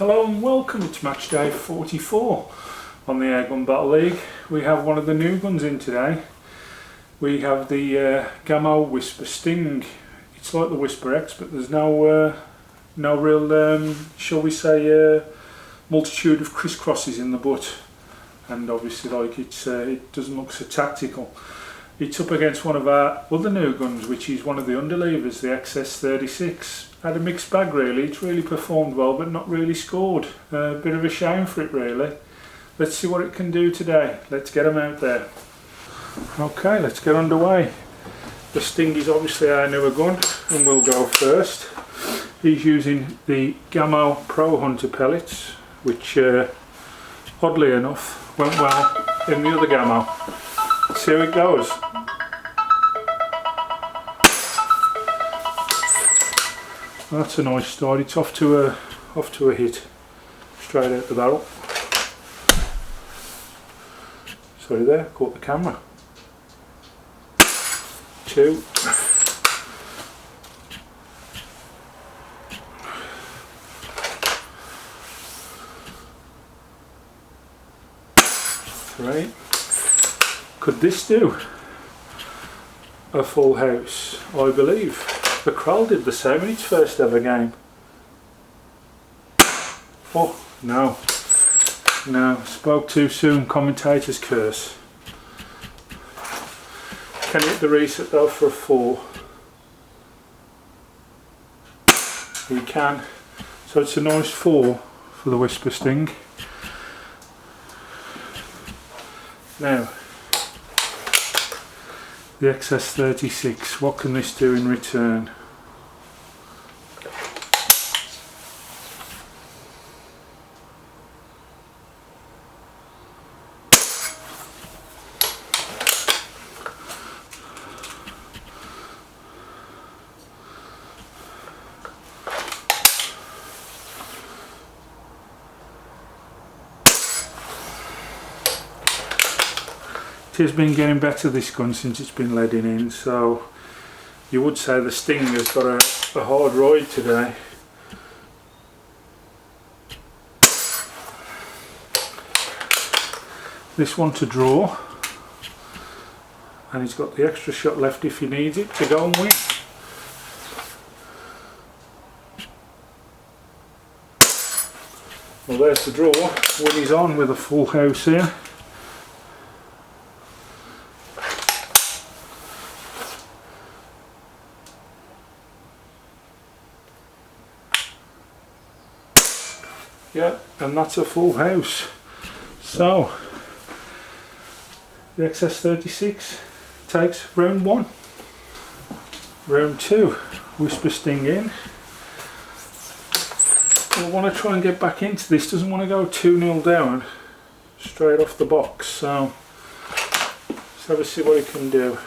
Hello and welcome to match day 44 on the Air Gun Battle League. We have one of the new guns in today. We have the Gamo Whisper Sting. It's like the Whisper X, but there's no real, shall we say, multitude of crisscrosses in the butt, and obviously like it doesn't look so tactical. It's up against one of our other new guns, which is one of the underlevers, the XS36. Had a mixed bag really. It's really performed well but not really scored. A bit of a shame for it really. Let's see what it can do today. Let's get them out there. Okay, let's get underway. The Sting is obviously our newer gun and we'll go first. He's using the Gamo Pro Hunter pellets, which oddly enough went well in the other Gamo. Let's see how it goes. That's a nice start. It's off to a hit, straight out the barrel. Sorry there, caught the camera. 2. 3. Could this do a full house? I believe the Krell did the same in its first ever game. Oh, no. No, spoke too soon, commentator's curse. Can hit the reset though for a 4. He can. So it's a nice 4 for the Whisper Sting. Now, the XS36, what can this do in return? It has been getting better, this gun, since it's been leading in, so you would say the Sting has got a hard ride today. This one to draw, and he's got the extra shot left if he needs it to go and win. Well, there's the draw. Winnie's on with a full house here. Yeah, and that's a full house. So the XS36 takes round 1. Round 2, Whisper Sting in. We'll want to try and get back into this. Doesn't want to go 2-0 down straight off the box. So let's have a see what he can do.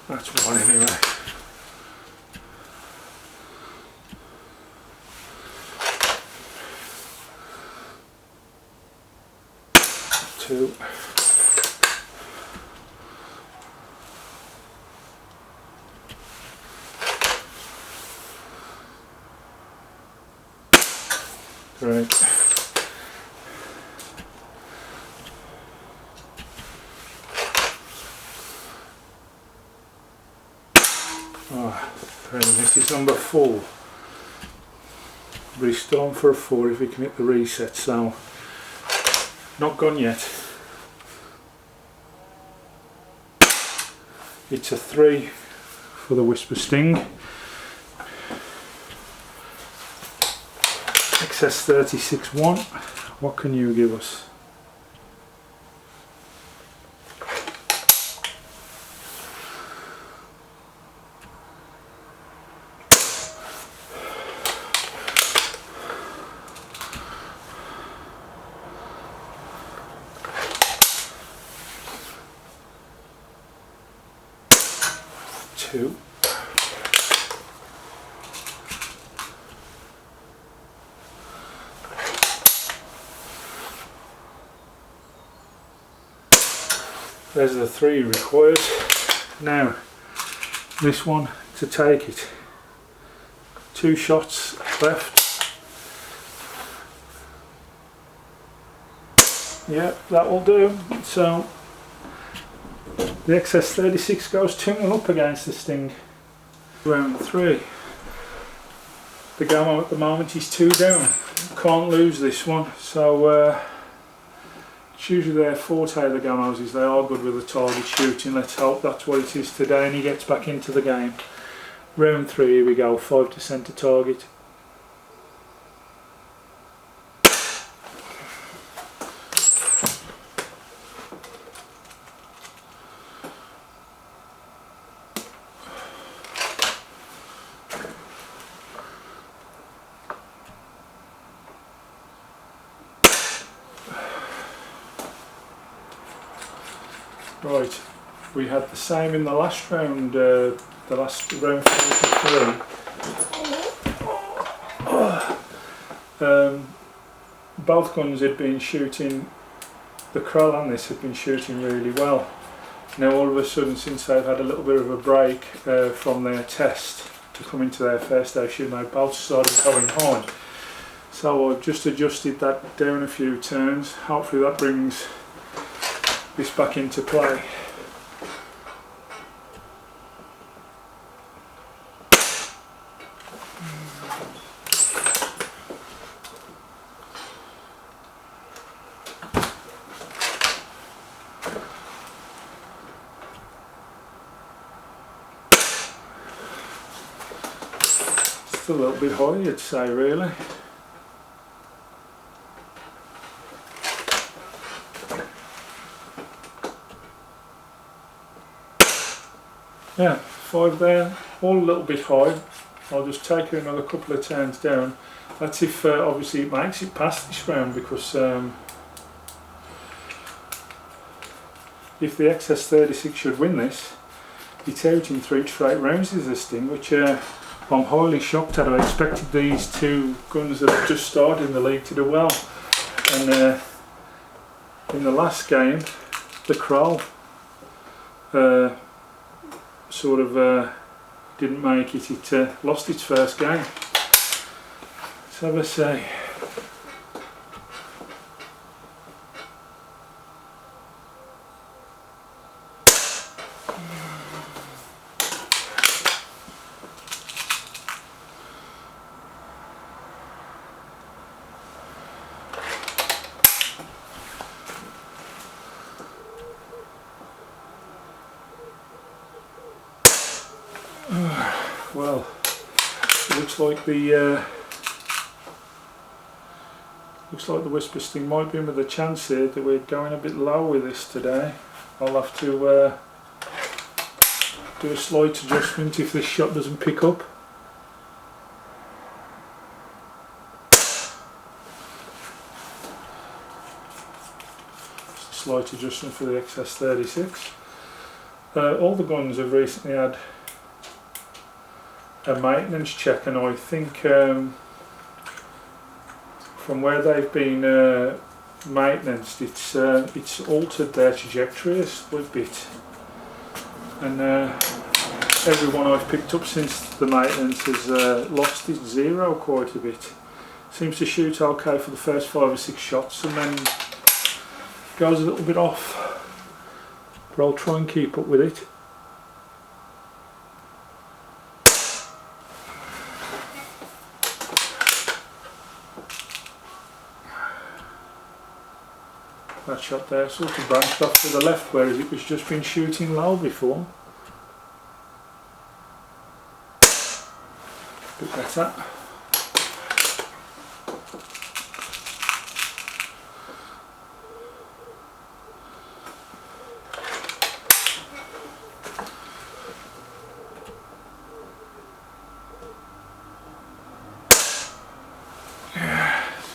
That's 1 anyway. 2. Great. Oh, this is number 4. But he's still on for a 4 if he can hit the reset, so not gone yet. It's a 3 for the Whisper Sting. XS36 1. What can you give us? Two. There's the 3 required. Now, this one to take it. 2 shots left. Yeah, that will do. So the XS36 goes 2-0 up against the Sting. Round 3. The Gamo at the moment is 2 down. Can't lose this one. So it's usually their forte, the Gamos, is they are good with the target shooting. Let's hope that's what it is today and he gets back into the game. Round 3, here we go, 5 to centre target. Right, we had the same in the last round, the last round 43. Both guns had been shooting, the Krell and this had been shooting really well. Now all of a sudden, since they've had a little bit of a break from their test to come into their first station, they both started going high. So I've just adjusted that down a few turns. Hopefully that brings this back into play. It's a little bit high, I'd say, really. Yeah, 5 there, all a little bit high. I'll just take her another couple of turns down. That's if obviously it makes it past this round, because if the XS36 should win this, it's out in 3 straight rounds is this thing, which I'm highly shocked at. I expected these 2 guns that have just started in the league to do well, and in the last game the Krell sort of didn't make it. It lost its first game. Let's have a say. Well, it looks like the Whisper Sting might be with a chance here that we're going a bit low with this today. I'll have to do a slight adjustment if this shot doesn't pick up. Slight adjustment for the XS36. All the guns have recently had a maintenance check, and I think from where they've been maintenanced, it's altered their trajectories a bit, and everyone I've picked up since the maintenance has lost its zero quite a bit. Seems to shoot okay for the first 5 or 6 shots and then goes a little bit off, but I'll try and keep up with it. That shot there sort of branched off to the left, whereas it was just been shooting low before. A bit better.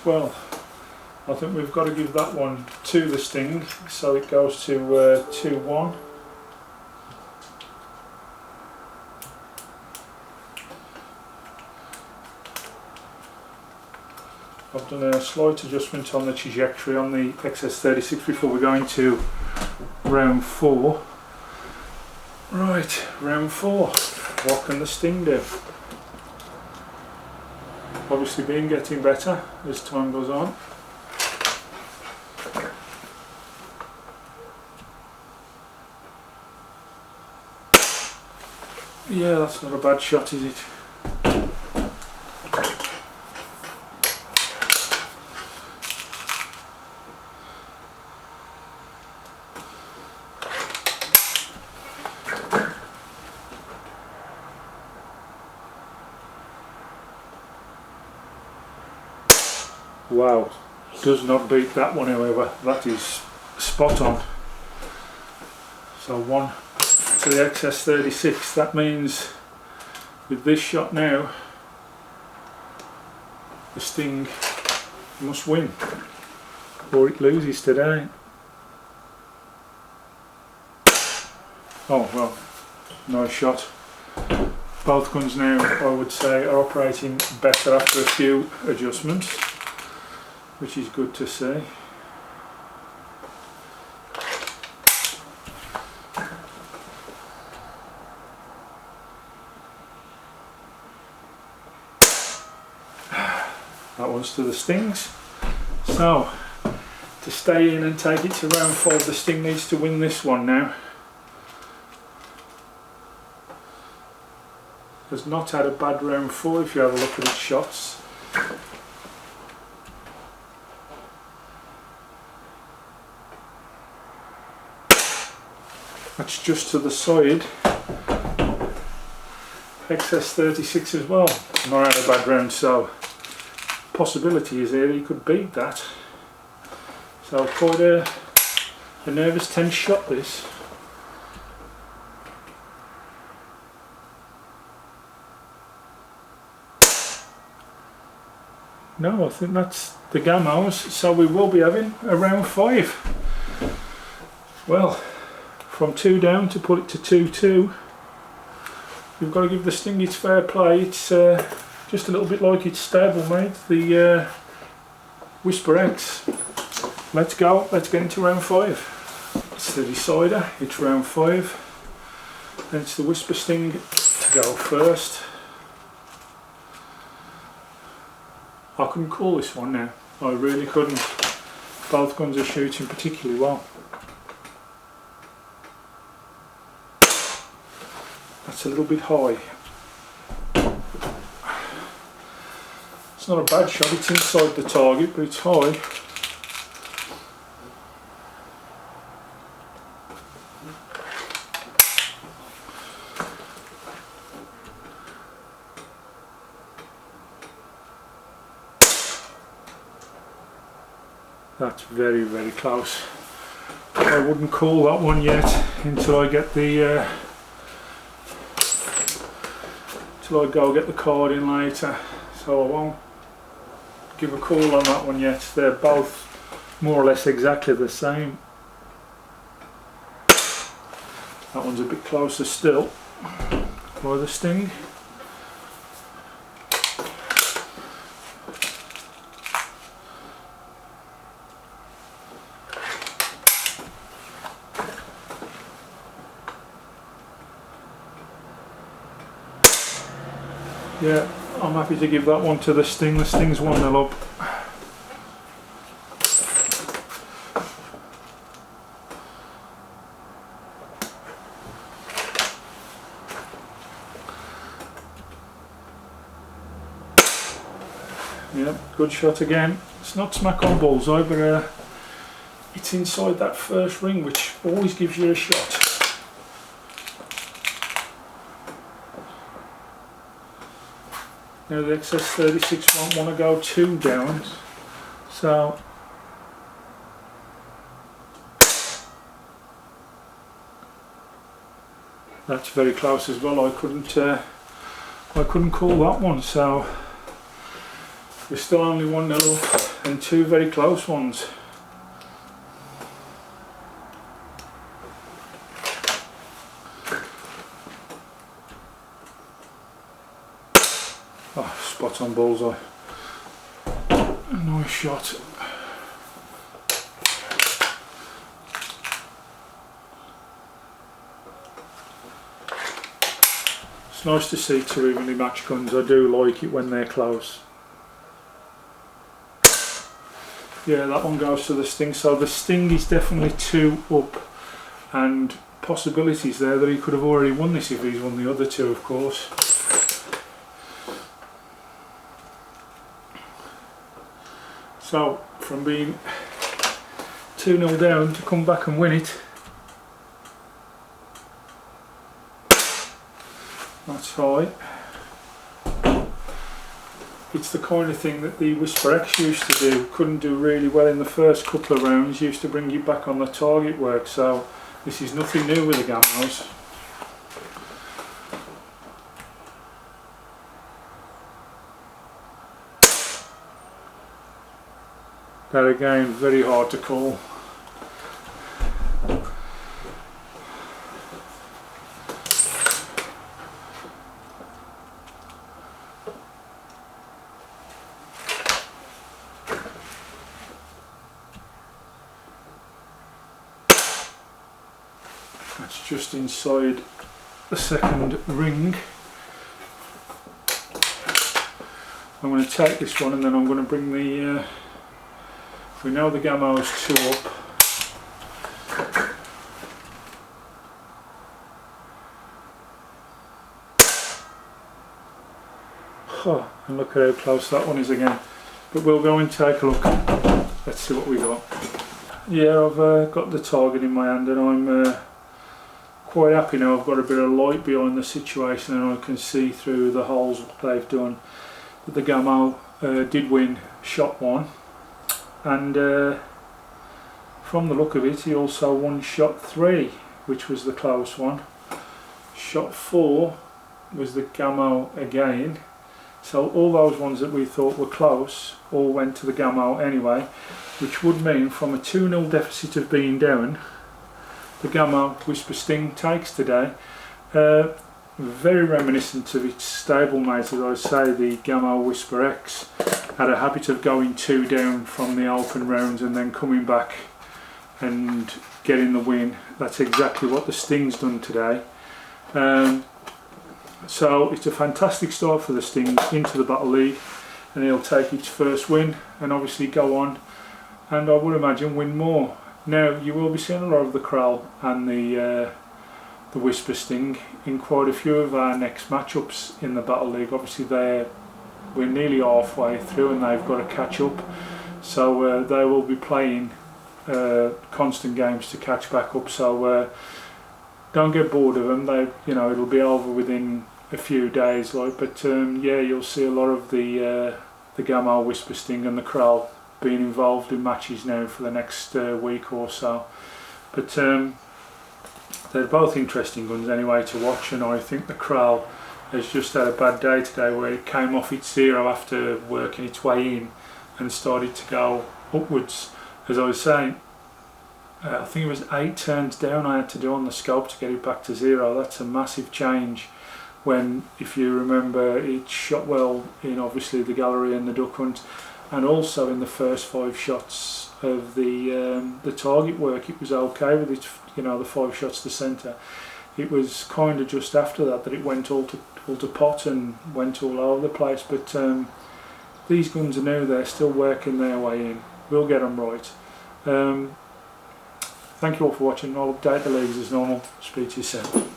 Well, I think we've got to give that one to the Sting, so it goes to 2-1. I've done a slight adjustment on the trajectory on the XS36 before we go into round 4. Right, round 4. What can the Sting do? obviously been getting better as time goes on. Yeah, that's not a bad shot, is it? Wow, does not beat that one, however. That is spot on. So 1 to the XS36. That means with this shot now, the Sting must win or it loses today. Oh well, nice shot. Both guns now, I would say, are operating better after a few adjustments, which is good to see. That one's to the Stings. So, to stay in and take it to round 5, the Sting needs to win this one now. Has not had a bad round 4 if you have a look at its shots. That's just to the side. XS36 as well, not had a bad round, so possibility is here he could beat that. So quite a nervous, tense shot this. No, I think that's the Gamos, so we will be having a round 5. Well, from 2 down to put it to 2-2, you've got to give the Sting its fair play. It's just a little bit like its stablemate, the Whisper X. Let's go, let's get into round 5. It's the decider, it's round 5. Then it's the Whisper Sting to go first. I couldn't call this one now, I really couldn't. Both guns are shooting particularly well. That's a little bit high. It's not a bad shot, it's inside the target, but it's high. That's very, very close. I wouldn't call that one yet until I get the till I go get the card in later, so I won't give a call on that one yet. They're both more or less exactly the same. That one's a bit closer still by the Sting. Yeah, I'm happy to give that one to the Sting. The Sting's 1-0 up. Yeah, good shot again. It's not smack on bullseye, but it's inside that first ring, which always gives you a shot. Now the XS36 won't want to go 2 down, so that's very close as well. I couldn't call that one, so we're still only 1-0 and 2 very close ones. Oh, spot on bullseye. Nice shot. It's nice to see 2 evenly matched guns. I do like it when they're close. Yeah, that one goes to the Sting. So the Sting is definitely 2 up, and possibilities there that he could have already won this if he's won the other 2, of course. So from being 2-0 down to come back and win it, that's high. It's the kind of thing that the Whisper X used to do. Couldn't do really well in the first couple of rounds, used to bring you back on the target work, so this is nothing new with the Gamos. That again, very hard to call. That's just inside the second ring. I'm going to take this one and then I'm going to bring the, we know the Gamo's 2 up. Oh, and look at how close that one is again. But we'll go and take a look. Let's see what we got. Yeah, I've got the target in my hand and I'm quite happy now. I've got a bit of light behind the situation and I can see through the holes what they've done. But the Gamo did win shot 1, and from the look of it he also won shot 3, which was the close one. Shot 4 was the Gamo again. So all those ones that we thought were close all went to the Gamo anyway, which would mean from a 2-0 deficit of being down, the Gamo Whisper Sting takes today. Very reminiscent of its stablemate, as I say. The Gamo Whisper X had a habit of going 2 down from the open rounds and then coming back and getting the win. That's exactly what the Sting's done today. So it's a fantastic start for the Sting into the Battle League, and he'll take its first win and obviously go on and I would imagine win more. Now you will be seeing a lot of the Krell and the Whisper Sting in quite a few of our next matchups in the Battle League. Obviously we're nearly halfway through and they've got to catch up, so they will be playing constant games to catch back up. So don't get bored of them. It'll be over within a few days, but yeah, you'll see a lot of the Gamo Whisper Sting and the Krell being involved in matches now for the next week or so. But they're both interesting guns anyway to watch, and I think the Krell has just had a bad day today where it came off its 0 after working its way in and started to go upwards. As I was saying, I think it was 8 turns down I had to do on the scope to get it back to 0. That's a massive change when, if you remember, it shot well in obviously the gallery and the duck hunt, and also in the first 5 shots of the target work it was okay with it, the 5 shots to centre. It was kind of just after that it went all to pot and went all over the place. But these guns are new, they're still working their way in. We'll get them right. Thank you all for watching. I'll update the leagues as normal. Speak to you soon.